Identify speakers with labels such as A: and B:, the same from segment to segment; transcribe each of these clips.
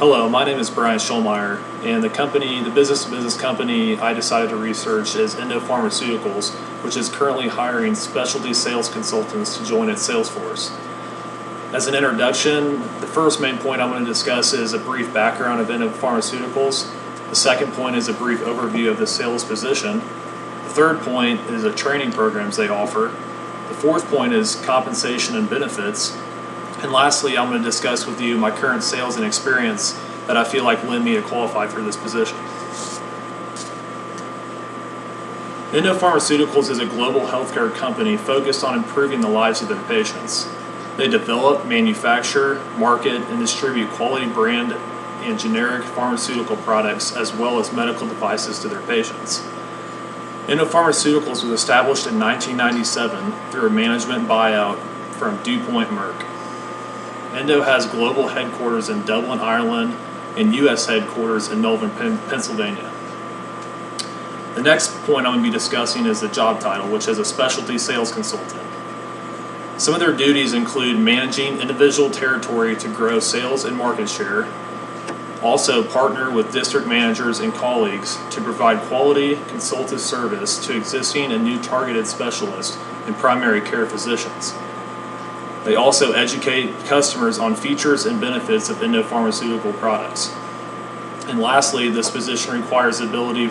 A: Hello, my name is Brian Schulmeyer, and the business-to-business company I decided to research is Endo Pharmaceuticals, which is currently hiring specialty sales consultants to join its sales force. As an introduction, the first main point I'm going to discuss is a brief background of Endo Pharmaceuticals. The second point is a brief overview of the sales position. The third point is the training programs they offer. The fourth point is compensation and benefits. And lastly, I'm going to discuss with you my current sales and experience that I feel like lend me to qualify for this position. Endo Pharmaceuticals is a global healthcare company focused on improving the lives of their patients. They develop, manufacture, market, and distribute quality brand and generic pharmaceutical products as well as medical devices to their patients. Endo Pharmaceuticals was established in 1997 through a management buyout from DuPont Merck. Endo has global headquarters in Dublin, Ireland, and U.S. headquarters in Malvern, Pennsylvania. The next point I'm going to be discussing is the job title, which is a specialty sales consultant. Some of their duties include managing individual territory to grow sales and market share, also partner with district managers and colleagues to provide quality consultative service to existing and new targeted specialists and primary care physicians. They also educate customers on features and benefits of Endo Pharmaceutical products. And lastly, this position requires the ability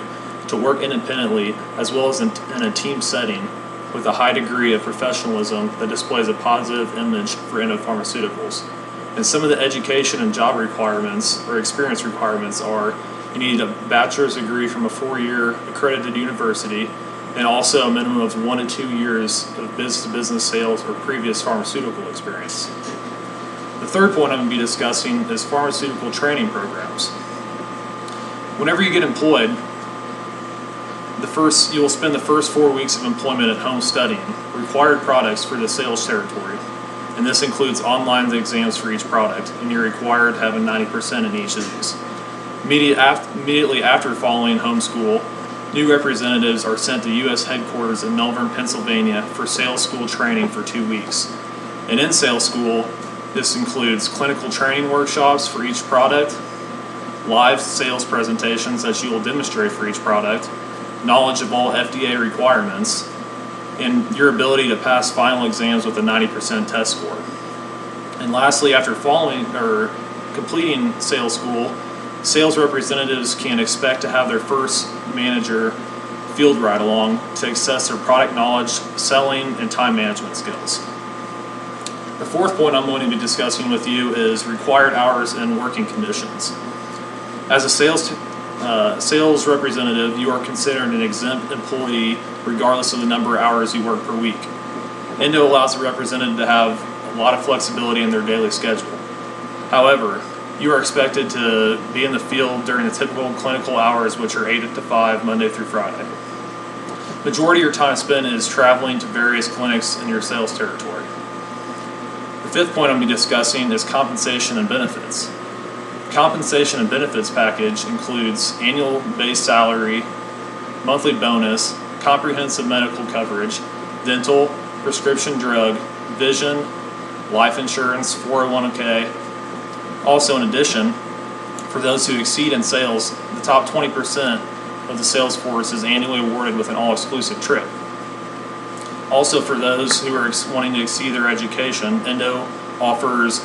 A: to work independently as well as in a team setting with a high degree of professionalism that displays a positive image for Endo Pharmaceuticals. And some of the education and job requirements or experience requirements are you need a bachelor's degree from a 4-year accredited university and also a minimum of 1 to 2 years of business-to-business sales or previous pharmaceutical experience. The third point I'm going to be discussing is pharmaceutical training programs. Whenever you get employed, you will spend the first 4 weeks of employment at home studying required products for the sales territory, and this includes online exams for each product, and you're required to have a 90% in each of these. Immediately after following home school, new representatives are sent to U.S. headquarters in Malvern, Pennsylvania for sales school training for 2 weeks. And in sales school, this includes clinical training workshops for each product, live sales presentations that you will demonstrate for each product, knowledge of all FDA requirements, and your ability to pass final exams with a 90% test score. And lastly, after completing sales school, sales representatives can expect to have their first manager field ride along to assess their product knowledge, selling, and time management skills. The fourth point I'm going to be discussing with you is required hours and working conditions. As a sales representative, you are considered an exempt employee regardless of the number of hours you work per week. Endo allows the representative to have a lot of flexibility in their daily schedule. However, you are expected to be in the field during the typical clinical hours, which are 8 to 5, Monday through Friday. Majority of your time spent is traveling to various clinics in your sales territory. The fifth point I'm going to be discussing is compensation and benefits. Compensation and benefits package includes annual base salary, monthly bonus, comprehensive medical coverage, dental, prescription drug, vision, life insurance, 401k. Also, in addition, for those who exceed in sales, the top 20% of the sales force is annually awarded with an all-exclusive trip. Also, for those who are wanting to exceed their education, Endo offers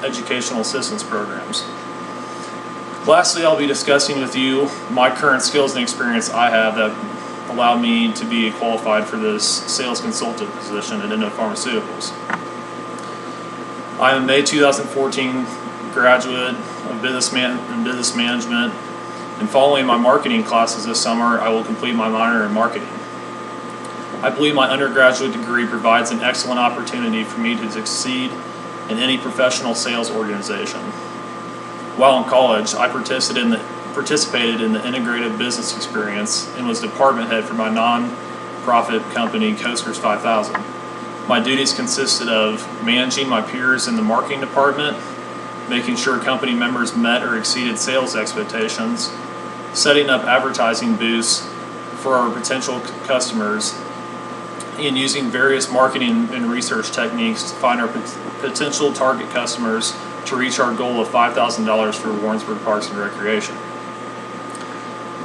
A: educational assistance programs. Lastly, I'll be discussing with you my current skills and experience I have that allow me to be qualified for this sales consultant position at Endo Pharmaceuticals. I am a May 2014 graduate of business management, and following my marketing classes this summer, I will complete my minor in marketing. I believe my undergraduate degree provides an excellent opportunity for me to succeed in any professional sales organization. While in college, I participated in the integrated business experience and was department head for my non-profit company, Coasters 5000. My duties consisted of managing my peers in the marketing department, making sure company members met or exceeded sales expectations, setting up advertising booths for our potential customers, and using various marketing and research techniques to find our potential target customers to reach our goal of $5,000 for Warrensburg Parks and Recreation.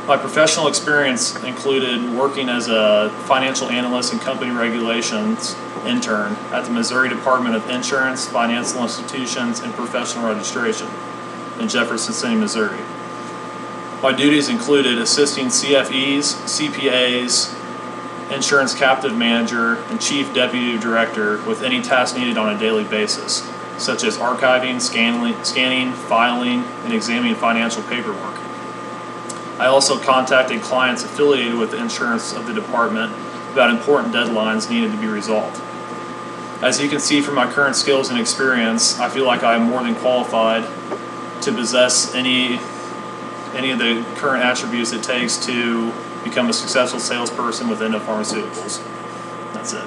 A: My professional experience included working as a financial analyst and company regulations intern at the Missouri Department of Insurance, Financial Institutions, and Professional Registration in Jefferson City, Missouri. My duties included assisting CFEs, CPAs, insurance captive manager, and chief deputy director with any tasks needed on a daily basis, such as archiving, scanning, filing, and examining financial paperwork. I also contacted clients affiliated with the insurance of the department about important deadlines needed to be resolved. As you can see from my current skills and experience, I feel like I am more than qualified to possess any of the current attributes it takes to become a successful salesperson within Pharmaceuticals. That's it.